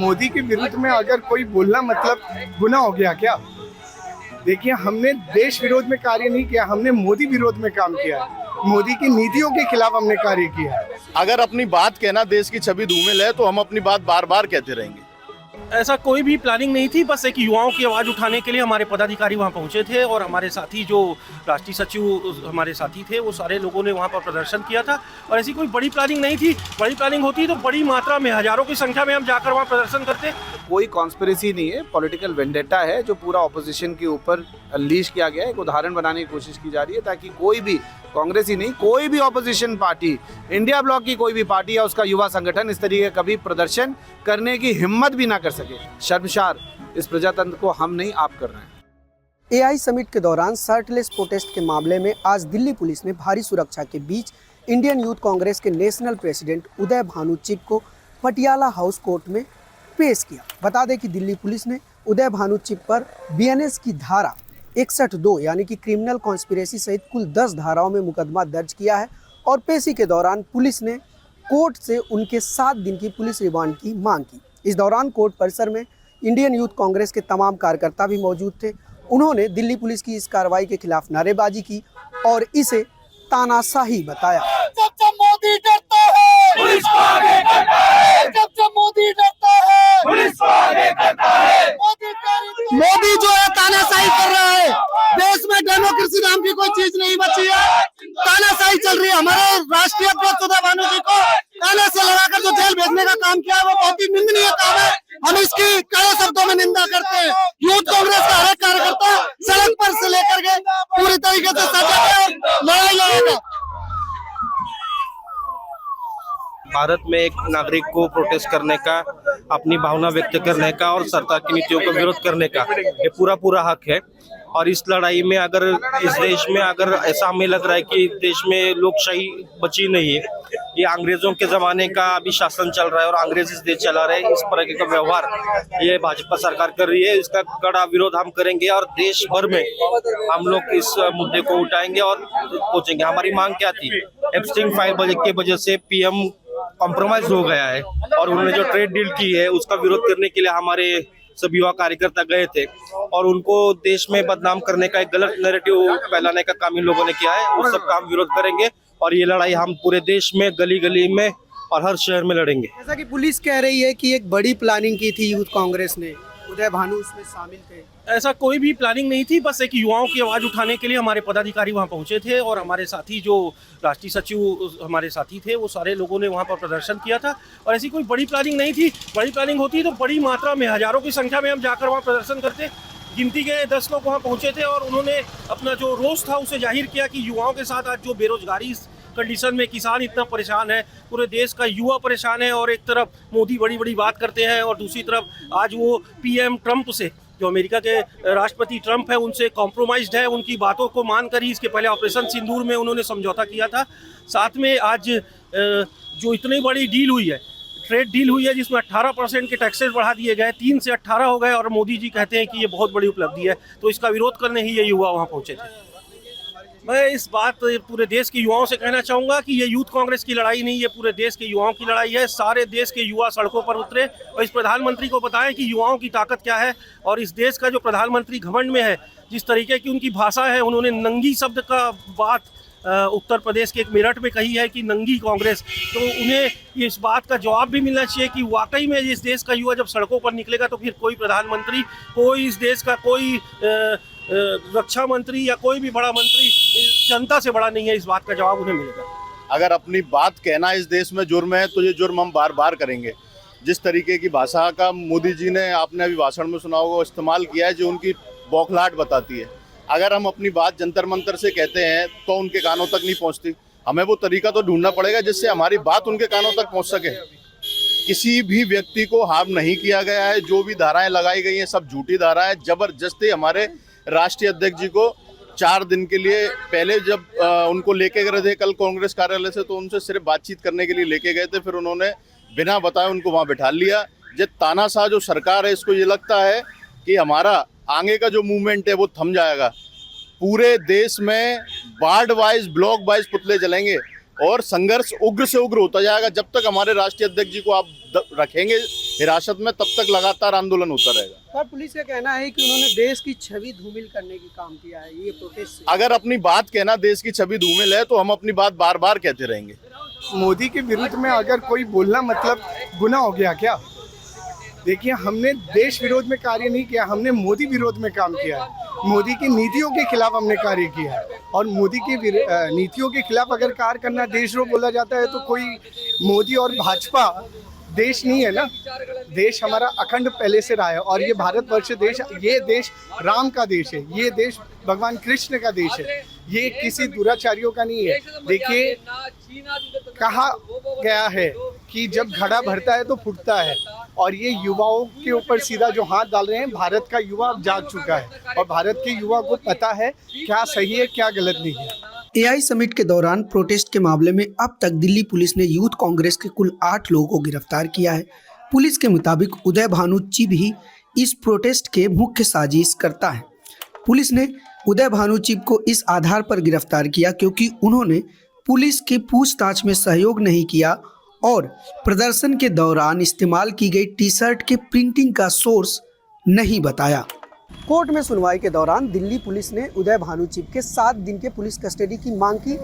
मोदी के विरुद्ध में अगर कोई बोलना मतलब गुनाह हो गया क्या? देखिए, हमने देश विरोध में कार्य नहीं किया, हमने मोदी विरोध में काम किया है। मोदी की नीतियों के खिलाफ हमने कार्य किया है। अगर अपनी बात कहना देश की छवि धूमिल है तो हम अपनी बात बार बार कहते रहेंगे। ऐसा कोई भी प्लानिंग नहीं थी, बस एक युवाओं की आवाज़ उठाने के लिए हमारे पदाधिकारी वहाँ पहुँचे थे और हमारे साथी जो राष्ट्रीय सचिव हमारे साथी थे वो सारे लोगों ने वहाँ पर प्रदर्शन किया था। और ऐसी कोई बड़ी प्लानिंग नहीं थी। बड़ी प्लानिंग होती तो बड़ी मात्रा में हजारों की संख्या में हम जाकर वहाँ प्रदर्शन करते। कोई कॉन्स्पिरेसी नहीं है, पॉलिटिकल वेंडेटा है जो पूरा ऑपोजिशन के ऊपर अनलीश किया गया है। एक उदाहरण बनाने की कोशिश की जा रही है ताकि कोई भी कांग्रेस ही नहीं, कोई भी ऑपोजिशन पार्टी, इंडिया ब्लॉक की कोई भी पार्टी या उसका युवा संगठन इस तरीके का कभी प्रदर्शन करने की हिम्मत भी ना कर सके। शर्मशार इस प्रजातंत्र को हम नहीं, आप कर रहे हैं। एआई समिट के दौरान शर्टलेस प्रोटेस्ट के मामले में आज दिल्ली पुलिस ने भारी सुरक्षा के बीच इंडियन यूथ कांग्रेस के नेशनल प्रेसिडेंट उदय भानु चिक को पटियाला हाउस कोर्ट में पेश किया। बता दें कि दिल्ली पुलिस ने उदय भानु चिक पर बीएनएस की धारा 61(2) यानी कि क्रिमिनल कॉन्स्पिरेसी सहित कुल 10 धाराओं में मुकदमा दर्ज किया है और पेशी के दौरान पुलिस ने कोर्ट से उनके 7 दिन की पुलिस रिमांड की मांग की। इस दौरान कोर्ट परिसर में इंडियन यूथ कांग्रेस के तमाम कार्यकर्ता भी मौजूद थे। उन्होंने दिल्ली पुलिस की इस कार्रवाई के खिलाफ नारेबाजी की और इसे तानाशाही बताया। जब मोदी डरता है पुलिस को आगे करता है, जब मोदी डरता है पुलिस को आगे करता है। मोदी जो है तानाशाही कर रहा है। देश में डेमोक्रेसी नाम की कोई चीज नहीं बची है, तानाशाही चल रही है। हमारे राष्ट्रीय अध्यक्ष उदय भानु जी को ताने से लगाकर जो जेल भेजने का काम किया है वो बहुत ही निंदनीय काम है। हम इसकी कड़े शब्दों में निंदा करते हैं। यूथ कांग्रेस का हर एक कार्यकर्ता सड़क पर से लेकर के पूरी तरीके से सजग है और लड़ाई लड़ेगा। भारत में एक नागरिक को प्रोटेस्ट करने का, अपनी भावना व्यक्त करने का और सरकार की नीतियों का विरोध करने का ये पूरा हक है। और इस लड़ाई में अगर इस देश में अगर ऐसा हमें लग रहा है कि देश में लोकशाही बची नहीं है, ये अंग्रेजों के ज़माने का अभी शासन चल रहा है और अंग्रेज इस देश चला रहे हैं, इस तरह का व्यवहार ये भाजपा सरकार कर रही है, इसका कड़ा विरोध हम करेंगे और देश भर में हम लोग इस मुद्दे को उठाएंगे और पहुंचेंगे। हमारी मांग क्या थी? एप्स्टीन फाइल के वजह से पीएम कॉम्प्रोमाइज हो गया है और उन्होंने जो ट्रेड डील की है उसका विरोध करने के लिए हमारे सब युवा कार्यकर्ता गए थे और उनको देश में बदनाम करने का एक गलत नैरेटिव फैलाने का काम इन लोगों ने किया है। उस सब काम विरोध करेंगे और ये लड़ाई हम पूरे देश में गली गली में और हर शहर में लड़ेंगे। जैसा कि पुलिस कह रही है कि एक बड़ी प्लानिंग की थी यूथ कांग्रेस ने, उदय भानु उसमें शामिल थे। ऐसा कोई भी प्लानिंग नहीं थी, बस एक युवाओं की आवाज़ उठाने के लिए हमारे पदाधिकारी वहाँ पहुँचे थे और हमारे साथी जो राष्ट्रीय सचिव हमारे साथी थे वो सारे लोगों ने वहाँ पर प्रदर्शन किया था। और ऐसी कोई बड़ी प्लानिंग नहीं थी। बड़ी प्लानिंग होती तो बड़ी मात्रा में हजारों की संख्या में हम जाकर वहाँ प्रदर्शन करते। गिनती के 10 लोग वहाँ पहुँचे थे और उन्होंने अपना जो रोष था उसे जाहिर किया कि युवाओं के साथ आज जो बेरोजगारी कंडीशन में किसान इतना परेशान है, पूरे देश का युवा परेशान है और एक तरफ मोदी बड़ी बड़ी बात करते हैं और दूसरी तरफ आज वो पीएम ट्रंप से, जो अमेरिका के राष्ट्रपति ट्रंप है, उनसे कॉम्प्रोमाइज्ड है। उनकी बातों को मानकर ही इसके पहले ऑपरेशन सिंदूर में उन्होंने समझौता किया था। साथ में आज जो इतनी बड़ी डील हुई है, ट्रेड डील हुई है जिसमें 18% के टैक्सेस बढ़ा दिए गए, 3 से 18 हो गए और मोदी जी कहते हैं कि ये बहुत बड़ी उपलब्धि है, तो इसका विरोध करने ही ये युवा वहाँ पहुँचे थे। मैं इस बात पूरे देश के युवाओं से कहना चाहूँगा कि ये यूथ कांग्रेस की लड़ाई नहीं, ये पूरे देश के युवाओं की लड़ाई है। सारे देश के युवा सड़कों पर उतरे और इस प्रधानमंत्री को बताएं कि युवाओं की ताकत क्या है। और इस देश का जो प्रधानमंत्री घमंड में है, जिस तरीके की उनकी भाषा है, उन्होंने नंगी शब्द का बात उत्तर प्रदेश के एक मेरठ में कही है कि नंगी कांग्रेस, तो उन्हें इस बात का जवाब भी मिलना चाहिए कि वाकई में इस देश का युवा जब सड़कों पर निकलेगा तो फिर कोई प्रधानमंत्री, कोई इस देश का कोई रक्षा मंत्री या कोई भी बड़ा मंत्री जनता से बड़ा नहीं है। इस बात का जवाब उन्हें मिलेगा। अगर अपनी बात कहना इस देश में जुर्म है तो ये जुर्म हम बार बार करेंगे। जिस तरीके की भाषा का मोदी जी ने, आपने अभी भाषण में सुना होगा, इस्तेमाल किया है जो उनकी बौखलाहट बताती है। अगर हम अपनी बात जंतर मंतर से कहते हैं तो उनके कानों तक नहीं पहुंचती। हमें वो तरीका तो ढूंढना पड़ेगा जिससे हमारी बात उनके कानों तक पहुंच सके। किसी भी व्यक्ति को हार्म नहीं किया गया है। जो भी धाराएं लगाई गई हैं सब झूठी धारा है। जबरदस्ती हमारे राष्ट्रीय अध्यक्ष जी को 4 दिन के लिए, पहले जब उनको लेके गए थे कल कांग्रेस कार्यालय से, तो उनसे सिर्फ बातचीत करने के लिए लेके गए थे, फिर उन्होंने बिना बताए उनको वहाँ बिठा लिया। ये तानाशाह जो सरकार है, इसको ये लगता है कि हमारा आगे का जो मूवमेंट है वो थम जाएगा। पूरे देश में वार्ड वाइज, ब्लॉक वाइज पुतले जलेंगे और संघर्ष उग्र से उग्र होता जाएगा। जब तक हमारे राष्ट्रीय अध्यक्ष जी को आप रखेंगे हिरासत में, तब तक लगातार आंदोलन होता रहेगा। सर पुलिस का कहना है कि उन्होंने देश की छवि धूमिल करने की काम किया है ये प्रोटेस्ट से। अगर अपनी बात कहना देश की छवि धूमिल है तो हम अपनी बात बार बार कहते रहेंगे। मोदी के विरुद्ध में अगर कोई बोलना मतलब गुनाह हो गया क्या? देखिए, हमने देश विरोध में कार्य नहीं किया, हमने मोदी विरोध में काम किया है। मोदी की नीतियों के खिलाफ हमने कार्य किया है और मोदी की नीतियों के खिलाफ अगर कार्य करना देशद्रोह बोला जाता है तो कोई मोदी और भाजपा देश नहीं है ना। देश हमारा अखंड पहले से रहा है और ये भारतवर्ष देश, ये देश राम का देश है, ये देश भगवान कृष्ण का देश है, ये किसी दुराचारियों का नहीं है। देखिए, कहा गया है कि जब घड़ा भरता है तो फूटता है और ये युवाओं के ऊपर सीधा जो हाथ डाल रहे हैं, भारत का युवा अब जाग चुका है और भारत के युवा को पता है क्या सही है क्या गलत नहीं है। एआई समिट के दौरान प्रोटेस्ट के मामले में अब तक दिल्ली पुलिस ने यूथ कांग्रेस के कुल 8 लोगों को गिरफ्तार किया है। पुलिस के मुताबिक उदय भानु चिब ही इस प्रोटेस्ट के मुख्य साजिश करता है। पुलिस ने उदय भानु चिब को इस आधार पर गिरफ्तार किया क्योंकि उन्होंने पुलिस की पूछताछ में सहयोग नहीं किया और प्रदर्शन के दौरान इस्तेमाल की गई टी शर्ट के प्रिंटिंग का सोर्स नहीं बताया। कोर्ट में सुनवाई के दौरान दिल्ली पुलिस ने उदय भानु चिब के 7 दिन के पुलिस कस्टडी की मांग की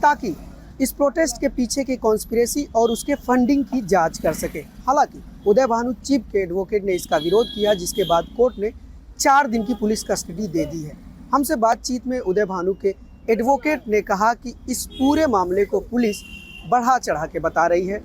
ताकि इस प्रोटेस्ट के पीछे की कॉन्स्पिरेसी और उसके फंडिंग की जांच कर सके। हालांकि उदय भानु चिब के एडवोकेट ने इसका विरोध किया, जिसके बाद कोर्ट ने 4 दिन की पुलिस कस्टडी दे दी है। हमसे बातचीत में उदय भानु के एडवोकेट ने कहा कि इस पूरे मामले को पुलिस बढ़ा चढ़ा के बता रही है।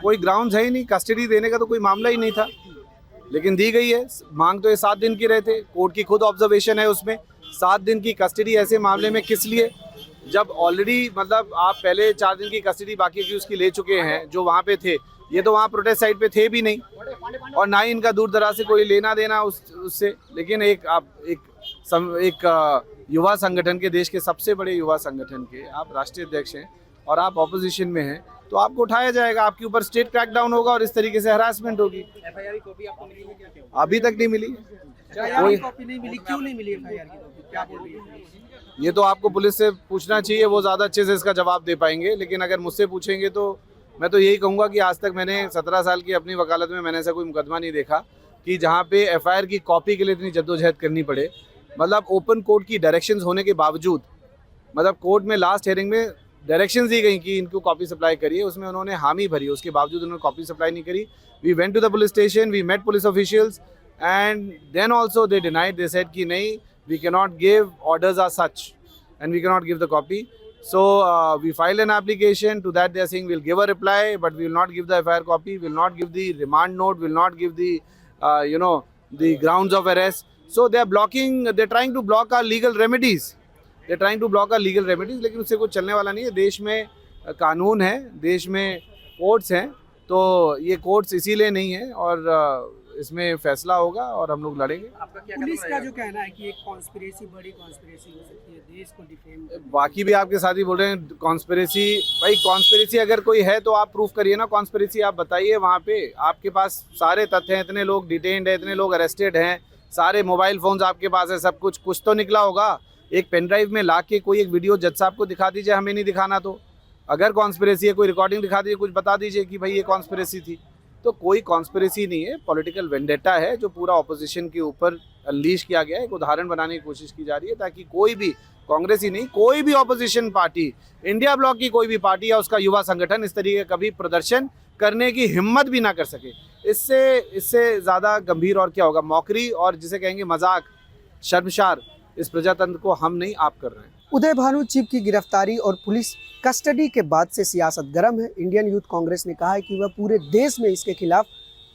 कोई ग्राउंड्स है ही नहीं, कस्टडी देने का तो कोई मामला ही नहीं था, लेकिन दी गई है। मांग तो ये 7 दिन की रहे थे, कोर्ट की खुद ऑब्जर्वेशन है उसमें। 7 दिन की कस्टडी ऐसे मामले में किस लिए, जब ऑलरेडी मतलब आप पहले 4 दिन की कस्टडी बाकी की उसकी ले चुके हैं जो वहाँ पे थे। ये तो वहाँ प्रोटेस्ट साइट पे थे भी नहीं और ना ही इनका दूर दराज से कोई लेना देना उससे। लेकिन एक युवा संगठन के, देश के सबसे बड़े युवा संगठन के आप राष्ट्रीय अध्यक्ष हैं और आप ऑपोजिशन में हैं, तो आपको उठाया जाएगा, आपके ऊपर स्टेट क्रैकडाउन होगा और इस तरीके से हरासमेंट होगी। एफआईआर की कॉपी आपको मिली है क्या? अभी तक नहीं मिली। कोई कॉपी नहीं मिली, क्यों नहीं मिली एफआईआर की कॉपी? क्या बोल रही है? ये तो आपको पुलिस से पूछना चाहिए, वो ज़्यादा अच्छे से इसका जवाब दे पाएंगे। लेकिन अगर मुझसे पूछेंगे तो मैं तो यही कहूँगा कि आज तक मैंने 17 साल की अपनी वकालत में मैंने ऐसा कोई मुकदमा नहीं देखा कि जहाँ पे एफआईआर की कॉपी के लिए इतनी जद्दोजहद करनी पड़े। मतलब ओपन कोर्ट की डायरेक्शंस होने के बावजूद, मतलब कोर्ट में लास्ट हियरिंग में डायरेक्शंस दी गई कि इनको कॉपी सप्लाई करिए, उसमें उन्होंने हामी भरी, उसके बावजूद उन्होंने कॉपी सप्लाई नहीं करी। We went to the police station, we met police officials and then also they denied, they said कि नहीं, we can not give, orders are such and we cannot give the copy. So we filed an application. To that they are saying we'll give a reply, but we will not give the FIR copy, will not give the remand note, will not give the the grounds of arrest. So they are blocking, they're trying to block our legal remedies. They're trying to block our legal remedies. लेकिन उससे कुछ चलने वाला नहीं है। देश में कानून है, देश में कोर्ट्स हैं, तो ये कोर्ट्स इसीलिए नहीं है और इसमें फैसला होगा और हम लोग लड़ेंगे। पुलिस का जो कहना है कि एक कॉन्स्पिरेसी, बड़ी कॉन्स्पिरेसी हो सकती है देश को डिफेम। बाकी भी आपके साथी बोल रहे हैं कॉन्स्पिरेसी। भाई कॉन्स्पिरेसी अगर कोई है तो आप प्रूफ करिए ना, कॉन्स्पिरेसी आप बताइए। वहाँ पे आपके पास सारे तथ्य हैं, इतने लोग डिटेन्ड हैं, इतने लोग अरेस्टेड हैं, सारे मोबाइल फोन्स आपके पास है, सब कुछ तो निकला होगा। एक पेन ड्राइव में ला के कोई एक वीडियो जज साहब को दिखा दीजिए, हमें नहीं दिखाना। तो अगर कॉन्स्पिरेसी है, कोई रिकॉर्डिंग दिखा दीजिए, कुछ बता दीजिए कि भाई ये कॉन्स्पिरेसी थी। तो कोई कॉन्स्पिरेसी नहीं है, पॉलिटिकल वेंडेटा है जो पूरा ऑपोजिशन के ऊपर अनलीश किया गया है। एक उदाहरण बनाने की कोशिश की जा रही है ताकि कोई भी, कांग्रेस ही नहीं, कोई भी ऑपोजिशन पार्टी, इंडिया ब्लॉक की कोई भी पार्टी या उसका युवा संगठन इस तरीके का कभी प्रदर्शन करने की हिम्मत भी ना कर सके। इससे ज़्यादा गंभीर और क्या होगा? मौकरी और जिसे कहेंगे मजाक, शर्मशार इस प्रजातंत्र को हम नहीं, आप कर रहे हैं। उदय भानु चिब की गिरफ्तारी और पुलिस कस्टडी के बाद से सियासत गर्म है। इंडियन यूथ कांग्रेस ने कहा है कि वह पूरे देश में इसके खिलाफ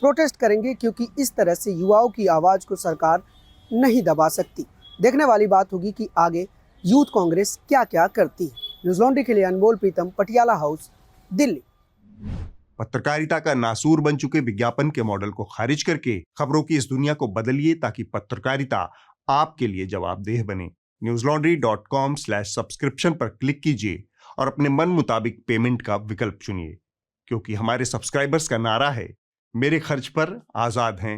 प्रोटेस्ट करेंगे क्योंकि इस तरह से युवाओं की आवाज़ को सरकार नहीं दबा सकती। देखने वाली बात होगी कि आगे यूथ कांग्रेस क्या क्या करती है। न्यूज़ लॉन्ड्री के लिए अनमोल प्रीतम, पटियाला हाउस, दिल्ली। पत्रकारिता का नासूर बन चुके विज्ञापन के मॉडल को खारिज करके खबरों की इस दुनिया को बदलिए ताकि पत्रकारिता आपके लिए जवाबदेह बने। newslaundry.com/subscription पर क्लिक कीजिए और अपने मन मुताबिक पेमेंट का विकल्प चुनिए, क्योंकि हमारे सब्सक्राइबर्स का नारा है, मेरे खर्च पर आजाद हैं